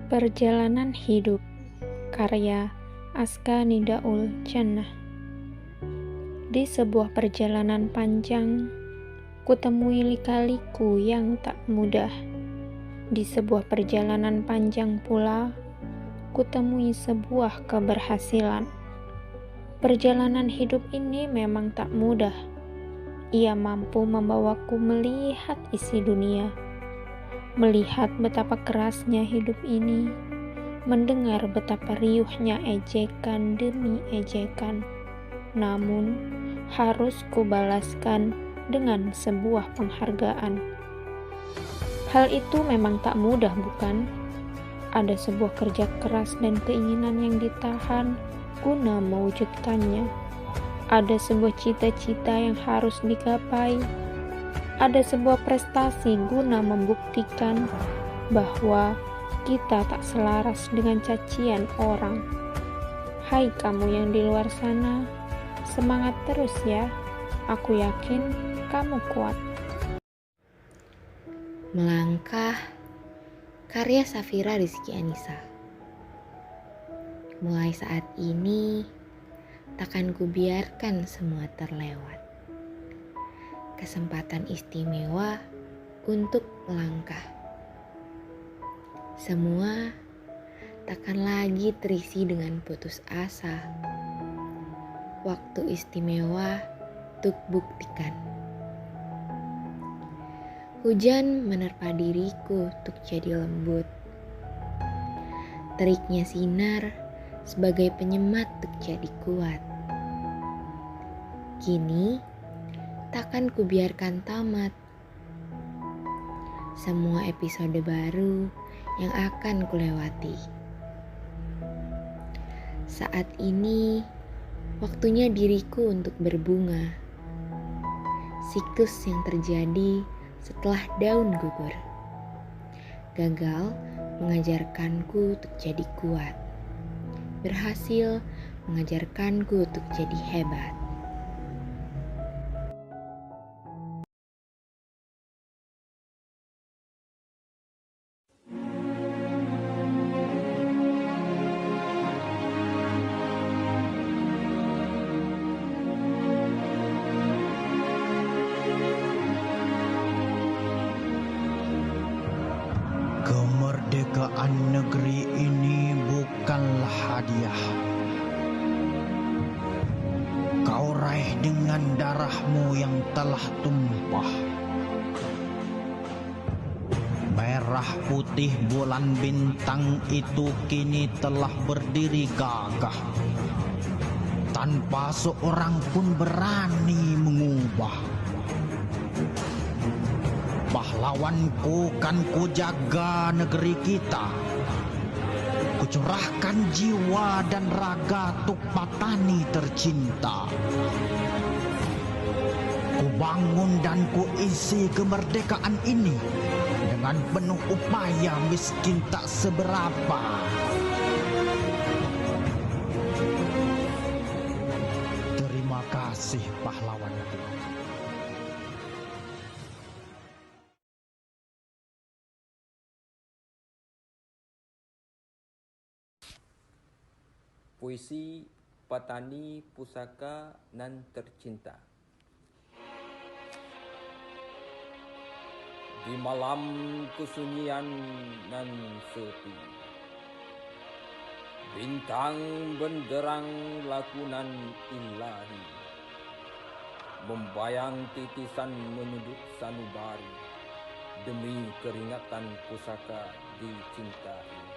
Perjalanan Hidup karya Aska Nidaul Jannah. Di sebuah perjalanan panjang, kutemui lika-liku yang tak mudah. Di sebuah perjalanan panjang pula, kutemui sebuah keberhasilan. Perjalanan hidup ini memang tak mudah. Ia mampu membawaku melihat isi dunia, melihat betapa kerasnya hidup ini, mendengar betapa riuhnya ejekan demi ejekan. Namun, harus kubalaskan dengan sebuah penghargaan. Hal itu memang tak mudah, bukan? Ada sebuah kerja keras dan keinginan yang ditahan guna mewujudkannya. Ada sebuah cita-cita yang harus digapai. Ada sebuah prestasi guna membuktikan bahwa kita tak selaras dengan cacian orang. Hai kamu yang di luar sana, semangat terus ya. Aku yakin kamu kuat. Melangkah, karya Safira Rizky Anissa. Mulai saat ini, takkan kubiarkan semua terlewat. Kesempatan istimewa untuk melangkah. Semua takkan lagi terisi dengan putus asa. Waktu istimewa untuk buktikan. Hujan menerpa diriku untuk jadi lembut. Teriknya sinar sebagai penyemat untuk jadi kuat. Kini takkan kubiarkan tamat. Semua episode baru yang akan kulewati. Saat ini waktunya diriku untuk berbunga. Siklus yang terjadi setelah daun gugur. Gagal mengajarkanku untuk jadi kuat. Berhasil mengajarkanku untuk jadi hebat. Kemerdekaan negeri ini bukanlah hadiah. Kau raih dengan darahmu yang telah tumpah. Merah putih bulan bintang itu kini telah berdiri gagah. Tanpa seorang pun berani mengubah. Pahlawanku kan ku jaga negeri kita. Kucurahkan jiwa dan raga tuk patani tercinta. Ku bangun dan ku isi kemerdekaan ini dengan penuh upaya miskin tak seberapa. Terima kasih pahlawanku. Puisi Petani Pusaka Nan Tercinta. Di malam kesunyian nan sepi, bintang benderang lakunan ilahi, membayang titisan menyudut sanubari, demi keringatan pusaka dicintai.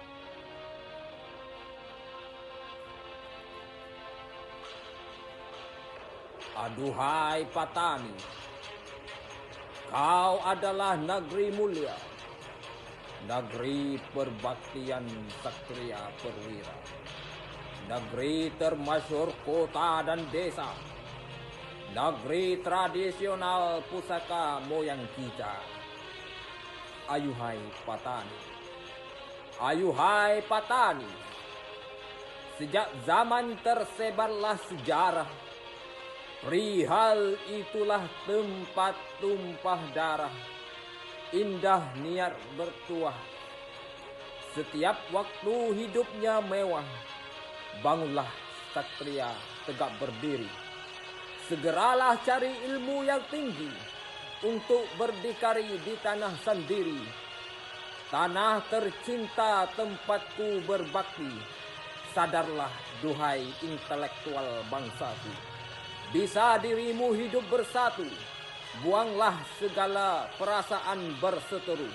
Aduhai Patani, kau adalah negeri mulia, negeri perbaktian satria perwira, negeri termasyhur kota dan desa, negeri tradisional pusaka moyang kita. Ayuhai Patani, ayuhai Patani, sejak zaman tersebarlah sejarah. Perihal itulah tempat tumpah darah, indah niat bertuah, Setiap waktu hidupnya mewah, bangunlah satria tegak berdiri. Segeralah cari ilmu yang tinggi untuk berdikari di tanah sendiri. Tanah tercinta tempatku berbakti, sadarlah duhai intelektual bangsaku. Bisa dirimu hidup bersatu, buanglah segala perasaan berseteru.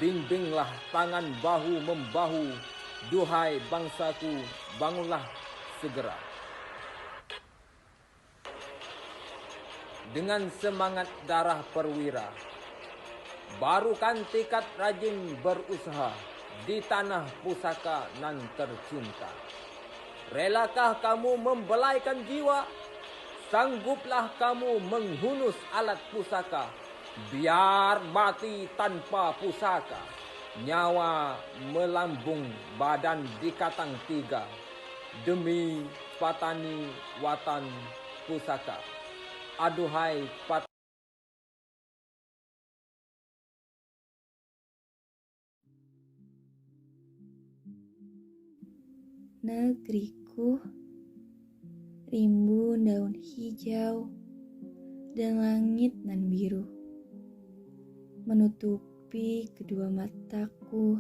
Bimbinglah tangan bahu-membahu, duhai bangsaku, bangunlah segera. Dengan semangat darah perwira, barukan tekad rajin berusaha di tanah pusaka nan tercinta. Relakah kamu membelaikan jiwa? Sangguplah kamu menghunus alat pusaka? Biar mati tanpa pusaka, nyawa melambung badan dikatang tiga, demi patani watan pusaka. Aduhai Negeriku, rimbun daun hijau dan langit nan biru menutupi kedua mataku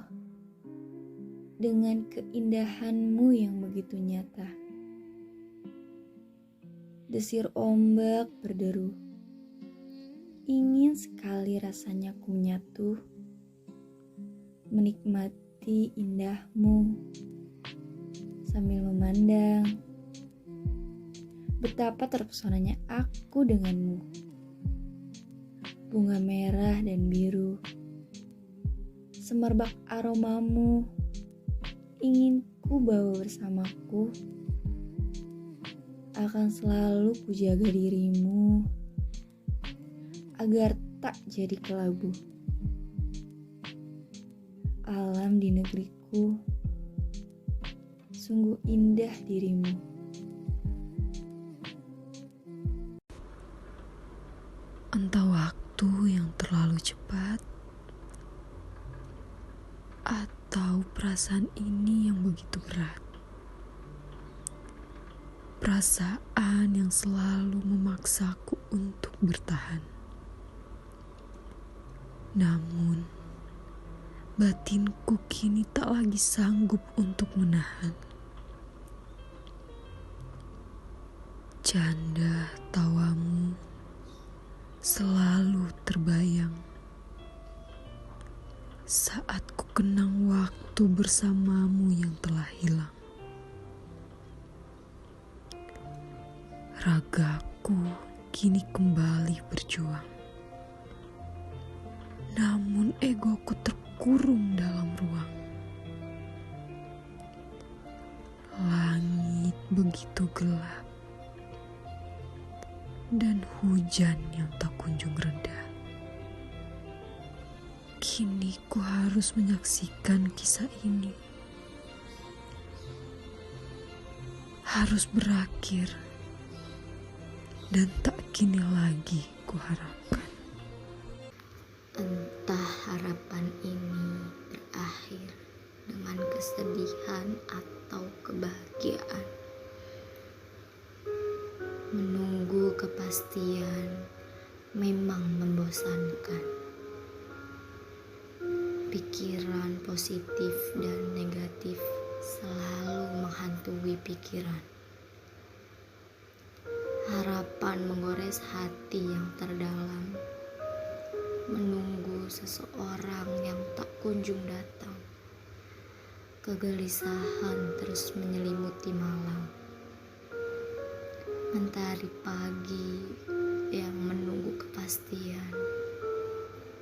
dengan keindahanmu yang begitu nyata. Desir ombak berderu, ingin sekali rasanya ku menyatu, menikmati indahmu sambil memandang betapa terpesonanya aku denganmu. Bunga merah dan biru, semerbak aromamu, ingin ku bawa bersamaku. Akan selalu ku jaga dirimu, agar tak jadi kelabu. Alam di negeriku, sungguh indah dirimu. Entah waktu yang terlalu cepat atau perasaan ini yang begitu berat. Perasaan yang selalu memaksaku untuk bertahan. Namun, batinku kini tak lagi sanggup untuk menahan. Canda tawamu selalu terbayang saat ku kenang waktu bersamamu yang telah hilang. Ragaku kini kembali berjuang, namun egoku terkurung dalam ruang. Langit begitu gelap dan hujan yang tak kunjung reda. Kini ku harus menyaksikan kisah ini. Harus berakhir dan tak kini lagi ku harapkan. Entah harapan ini berakhir dengan kesedihan atau kebahagiaan. Menunggu kepastian memang membosankan. Pikiran positif dan negatif selalu menghantui pikiran. Harapan menggores hati yang terdalam. Menunggu seseorang yang tak kunjung datang. Kegelisahan terus menyelimuti malam. Mentari pagi yang menunggu kepastian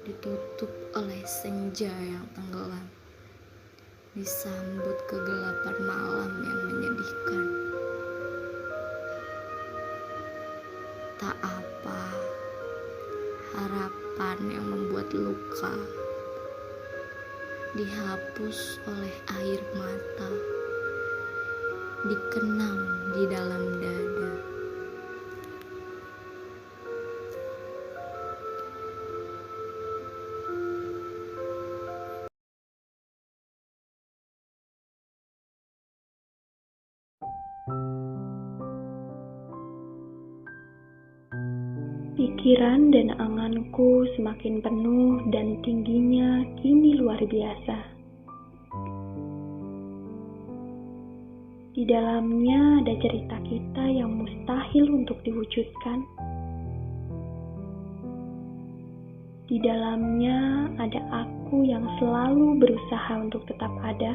ditutup oleh senja yang tenggelam, disambut kegelapan malam yang menyedihkan. Tak apa, harapan yang membuat luka dihapus oleh air mata, dikenang di dalam dada. Pikiran dan anganku semakin penuh dan tingginya kini luar biasa. Di dalamnya ada cerita kita yang mustahil untuk diwujudkan. Di dalamnya ada aku yang selalu berusaha untuk tetap ada.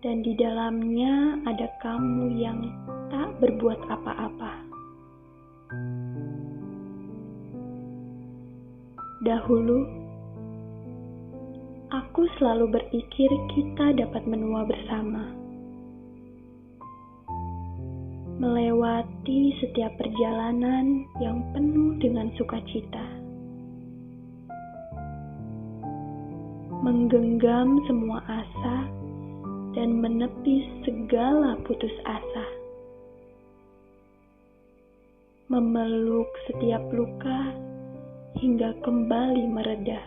Dan di dalamnya ada kamu yang tak berbuat apa-apa. Dahulu, aku selalu berpikir kita dapat menua bersama. Melewati setiap perjalanan yang penuh dengan sukacita. Menggenggam semua asa dan menepis segala putus asa. Memeluk setiap luka hingga kembali mereda.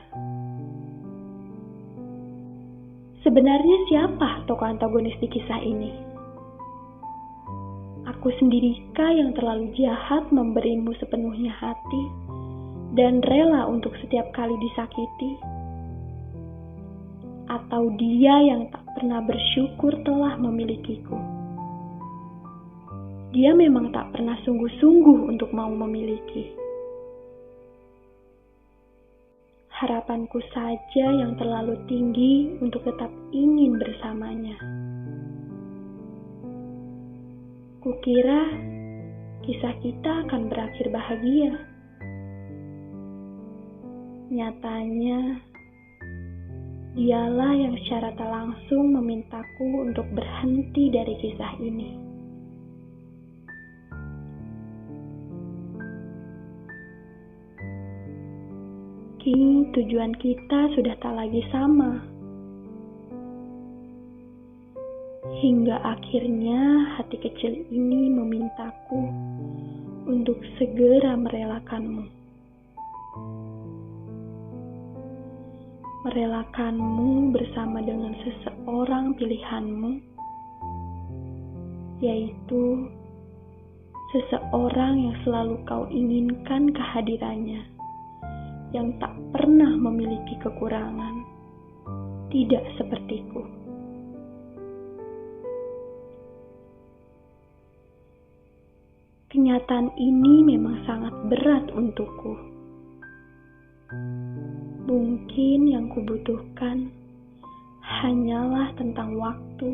Sebenarnya siapa tokoh antagonis di kisah ini? Aku sendirikah yang terlalu jahat memberimu sepenuhnya hati dan rela untuk setiap kali disakiti? Atau dia yang tak pernah bersyukur telah memilikiku? Dia memang tak pernah sungguh-sungguh untuk mau memiliki. Harapanku saja yang terlalu tinggi untuk tetap ingin bersamanya. Kukira kisah kita akan berakhir bahagia. Nyatanya, dialah yang secara tak langsung memintaku untuk berhenti dari kisah ini. Kini tujuan kita sudah tak lagi sama. Hingga akhirnya hati kecil ini memintaku untuk segera merelakanmu. Merelakanmu bersama dengan seseorang pilihanmu, yaitu seseorang yang selalu kau inginkan kehadirannya, yang tak pernah memiliki kekurangan, tidak sepertiku. Kenyataan ini memang sangat berat untukku. Mungkin yang kubutuhkan hanyalah tentang waktu.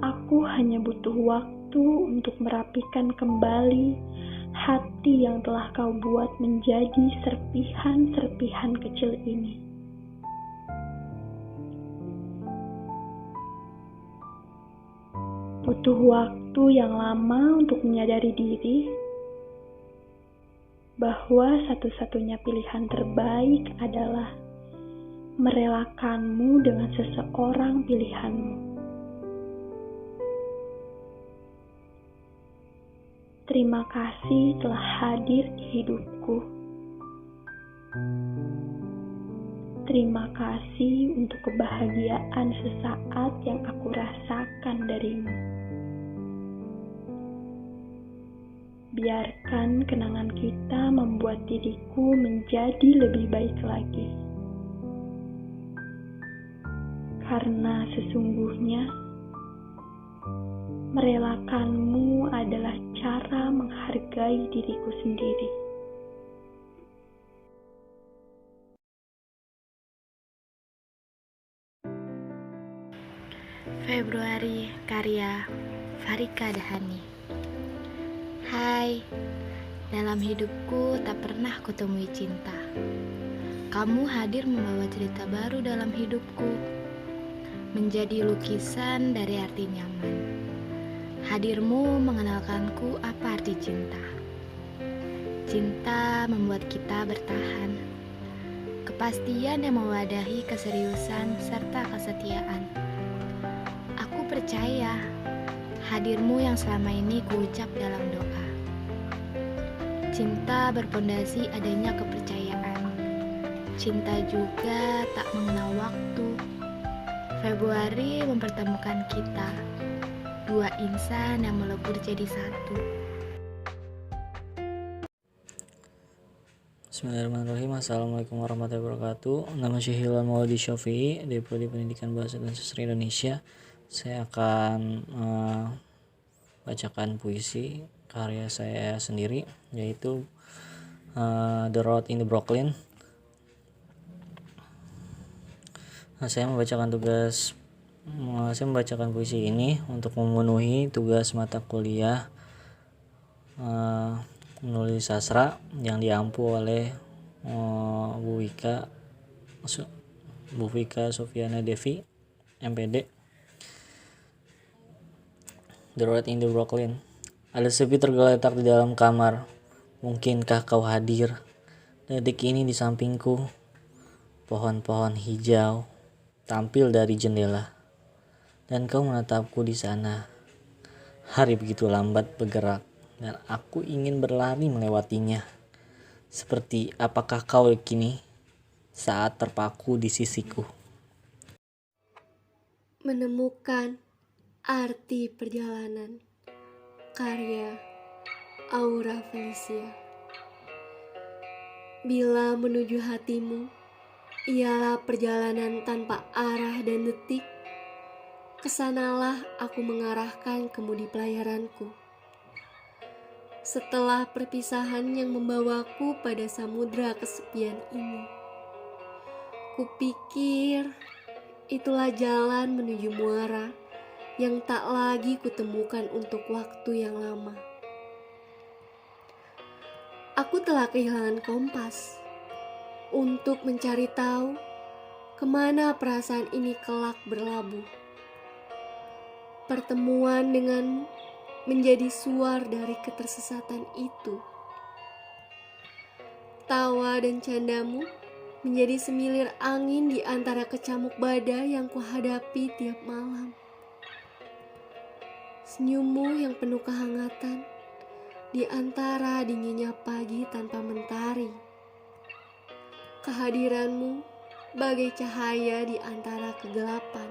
Aku hanya butuh waktu untuk merapikan kembali hati yang telah kau buat menjadi serpihan-serpihan kecil ini. Butuh waktu yang lama untuk menyadari diri bahwa satu-satunya pilihan terbaik adalah merelakanmu dengan seseorang pilihanmu. Terima kasih telah hadir di hidupku. Terima kasih untuk kebahagiaan sesaat yang aku rasakan darimu. Biarkan kenangan kita membuat diriku menjadi lebih baik lagi. Karena sesungguhnya merelakanmu adalah cara menghargai diriku sendiri. Februari, karya Farika Dahani. Hai, dalam hidupku tak pernah kutemui cinta. Kamu hadir membawa cerita baru dalam hidupku, menjadi lukisan dari arti nyaman. Hadirmu mengenalkanku apa arti cinta. Cinta membuat kita bertahan. Kepastian yang mewadahi keseriusan serta kesetiaan. Aku percaya hadirmu yang selama ini kuucap dalam doa. Cinta berpondasi adanya kepercayaan. Cinta juga tak mengenal waktu. Februari mempertemukan kita. dua insan yang melebur jadi satu. Bismillahirrahmanirrahim. Assalamualaikum warahmatullahi wabarakatuh. Nama saya Hilal Maulidi Syafi'i dari Prodi Pendidikan Bahasa dan Sastra Indonesia. Saya akan bacakan puisi karya saya sendiri, yaitu The Road in the Brooklyn. Saya membacakan puisi ini untuk memenuhi tugas mata kuliah menulis sastra yang diampu oleh Bu Vika Sofiana Devi, MPD. The Road in the Brooklyn. Ada sepi tergeletak di dalam kamar. Mungkinkah kau hadir detik ini di sampingku? Pohon-pohon hijau tampil dari jendela, dan kau menatapku di sana. Hari begitu lambat bergerak, dan aku ingin berlari melewatinya. Seperti apakah kau kini saat terpaku di sisiku? Menemukan arti perjalanan, karya Aura Felicia. Bila menuju hatimu ialah perjalanan tanpa arah dan detik, kesanalah aku mengarahkan kemudi pelayaranku. Setelah perpisahan yang membawaku pada samudra kesepian ini, kupikir itulah jalan menuju muara yang tak lagi kutemukan untuk waktu yang lama. Aku telah kehilangan kompas untuk mencari tahu kemana perasaan ini kelak berlabuh. Pertemuan denganmu menjadi suar dari ketersesatan itu. Tawa dan candamu menjadi semilir angin di antara kecamuk badai yang kuhadapi tiap malam. Senyummu yang penuh kehangatan di antara dinginnya pagi tanpa mentari. Kehadiranmu bagai cahaya di antara kegelapan.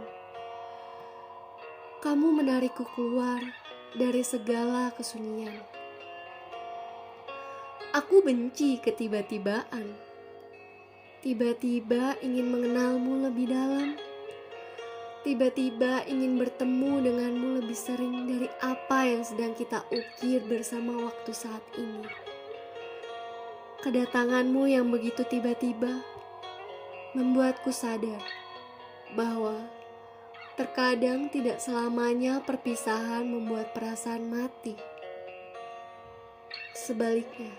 Kamu menarikku keluar dari segala kesunyian. Aku benci ketiba-tibaan. Tiba-tiba ingin mengenalmu lebih dalam. Tiba-tiba ingin bertemu denganmu lebih sering dari apa yang sedang kita ukir bersama waktu saat ini. Kedatanganmu yang begitu tiba-tiba membuatku sadar bahwa terkadang tidak selamanya perpisahan membuat perasaan mati. Sebaliknya,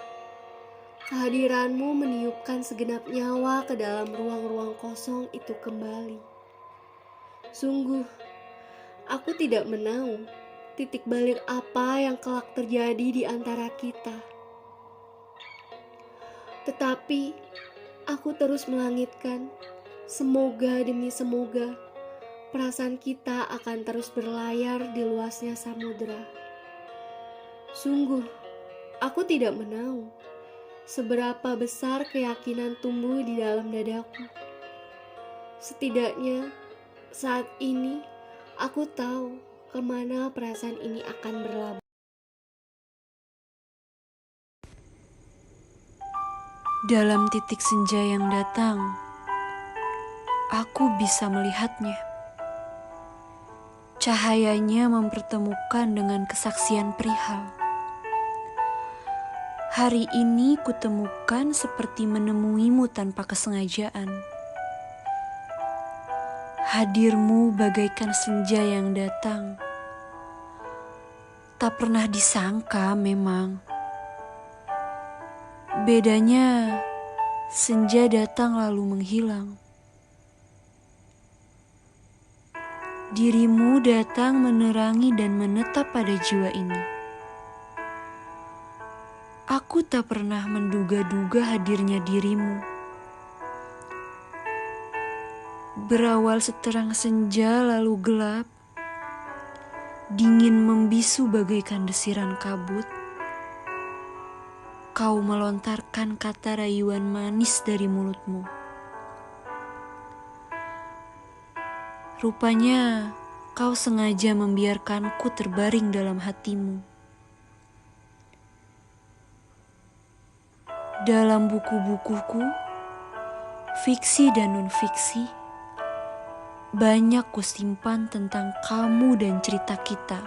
kehadiranmu meniupkan segenap nyawa ke dalam ruang-ruang kosong itu kembali. Sungguh, aku tidak menahu titik balik apa yang kelak terjadi di antara kita. Tetapi, aku terus melangitkan, semoga demi semoga, perasaan kita akan terus berlayar di luasnya samudera. Sungguh, aku tidak menahu seberapa besar keyakinan tumbuh di dalam dadaku. Setidaknya, saat ini aku tahu kemana perasaan ini akan berlabuh. Dalam titik senja yang datang, aku bisa melihatnya. Cahayanya mempertemukan dengan kesaksian perihal. Hari ini kutemukan seperti menemuimu tanpa kesengajaan. Hadirmu bagaikan senja yang datang. Tak pernah disangka memang. Bedanya, senja datang lalu menghilang. Dirimu datang menerangi dan menetap pada jiwa ini. Aku tak pernah menduga-duga hadirnya dirimu. Berawal seterang senja lalu gelap, dingin membisu bagaikan desiran kabut. Kau melontarkan kata rayuan manis dari mulutmu. Rupanya kau sengaja membiarkanku terbaring dalam hatimu. Dalam buku-bukuku, fiksi dan non-fiksi, banyak kusimpan tentang kamu dan cerita kita.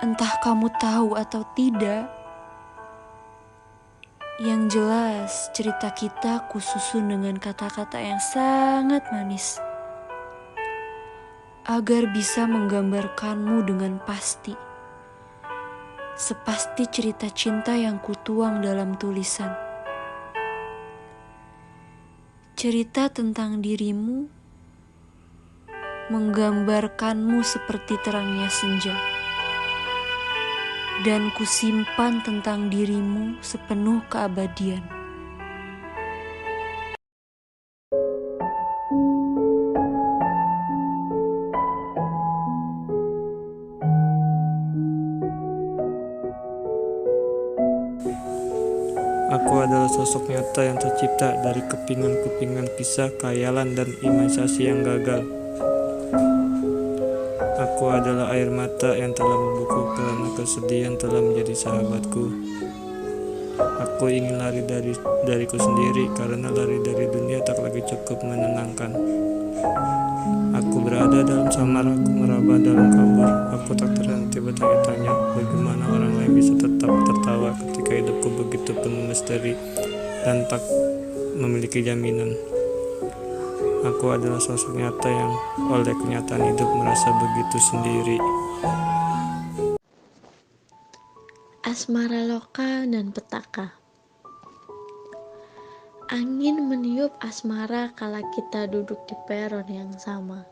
Entah kamu tahu atau tidak, yang jelas cerita kita kususun dengan kata-kata yang sangat manis, agar bisa menggambarkanmu dengan pasti. Sepasti cerita cinta yang kutuang dalam tulisan. Cerita tentang dirimu, menggambarkanmu seperti terangnya senja. Dan kusimpan tentang dirimu sepenuh keabadian. Aku adalah sosok nyata yang tercipta dari kepingan-kepingan kisah, khayalan, dan imajinasi yang gagal. Aku adalah air mata yang telah membeku karena kesedihan telah menjadi sahabatku. Aku ingin lari dariku sendiri karena lari dari dunia tak lagi cukup menenangkan. Aku berada dalam samar, aku meraba dalam kabur. Aku tak terhenti bertanya-tanya bagaimana orang lain bisa tetap tertawa ketika hidupku begitu penuh misteri dan tak memiliki jaminan. Aku adalah sosok nyata yang oleh kenyataan hidup merasa begitu sendiri. Asmara loka dan petaka. Angin meniup asmara kala kita duduk di peron yang sama.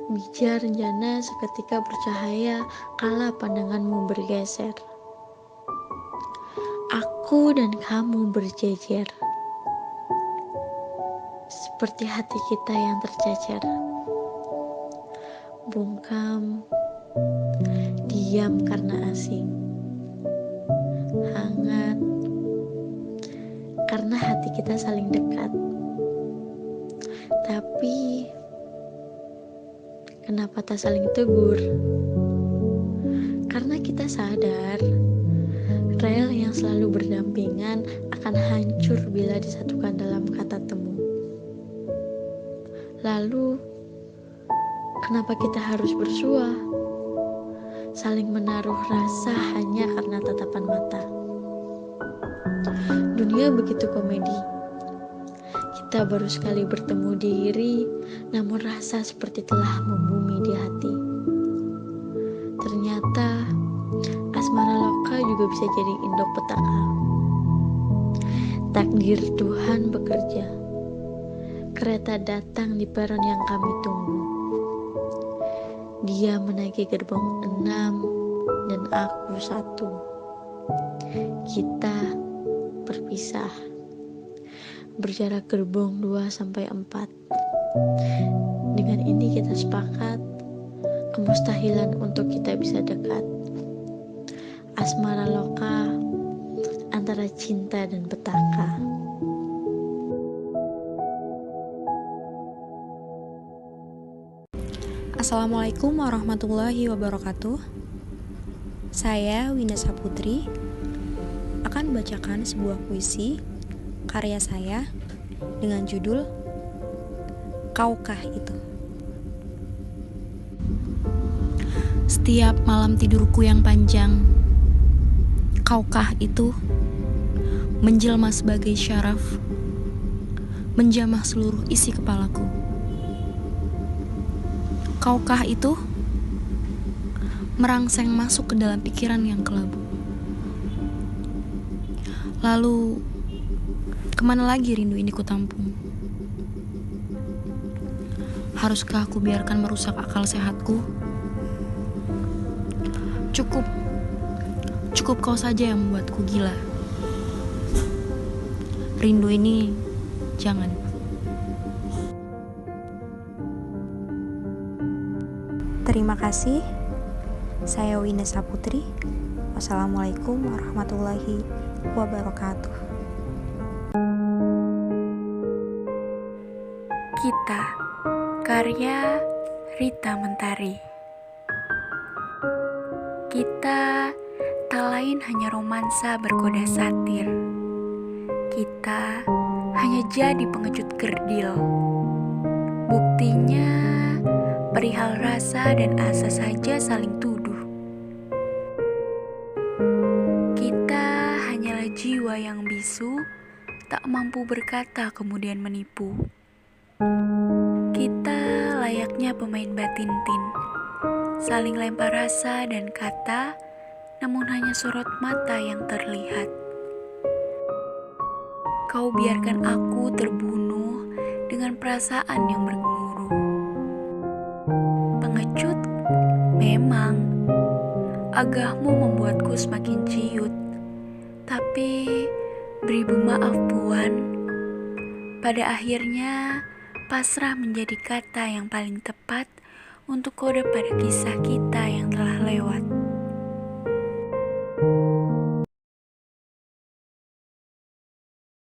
Bija rencana seketika bercahaya kala pandanganmu bergeser. Aku dan kamu berjejer, seperti hati kita yang tercecer. Bungkam, diam karena asing, hangat karena hati kita saling dekat. Tapi kenapa tak saling tegur? Karena kita sadar rel yang selalu berdampingan akan hancur bila disatukan dalam kata temu. Lalu kenapa kita harus bersua, saling menaruh rasa hanya karena tatapan mata? Dunia begitu komedi. Kita baru sekali bertemu diri, namun rasa seperti telah membumi di hati. Ternyata asmara loka juga bisa jadi indok petaka. Takdir Tuhan bekerja. Kereta datang di peron yang kami tunggu. Dia menaiki gerbong 6 dan aku 1. Kita berpisah. Berjarak gerbong 2-4. Dengan ini kita sepakat kemustahilan untuk kita bisa dekat. Asmara loka antara cinta dan petaka. Assalamualaikum warahmatullahi wabarakatuh. Saya Winda Saputri akan membacakan sebuah puisi karya saya dengan judul Kaukah Itu. Setiap malam tidurku yang panjang, kaukah itu menjelma sebagai syaraf, menjamah seluruh isi kepalaku. Kaukah itu merangseng masuk ke dalam pikiran yang kelabu. Lalu, kemana lagi rindu ini kutampung? Haruskah aku biarkan merusak akal sehatku? Cukup kau saja yang membuatku gila. Rindu ini, jangan. Terima kasih. Saya Winda Saputri. Wassalamualaikum warahmatullahi wabarakatuh. Kita Karya Rita Mentari. Kita tak lain hanya romansa berkoda satir. Kita hanya jadi pengecut kerdil. Buktinya perihal rasa dan asa saja saling tuduh. Kita hanyalah jiwa yang bisu, tak mampu berkata kemudian menipu. Kita layaknya pemain badminton, saling lempar rasa dan kata, namun hanya sorot mata yang terlihat. Kau biarkan aku terbunuh dengan perasaan yang bergemuruh. Pengecut, memang. Agahmu membuatku semakin ciut. Tapi, beribu maaf Puan. Pada akhirnya, pasrah menjadi kata yang paling tepat untuk kode pada kisah kita yang telah lewat.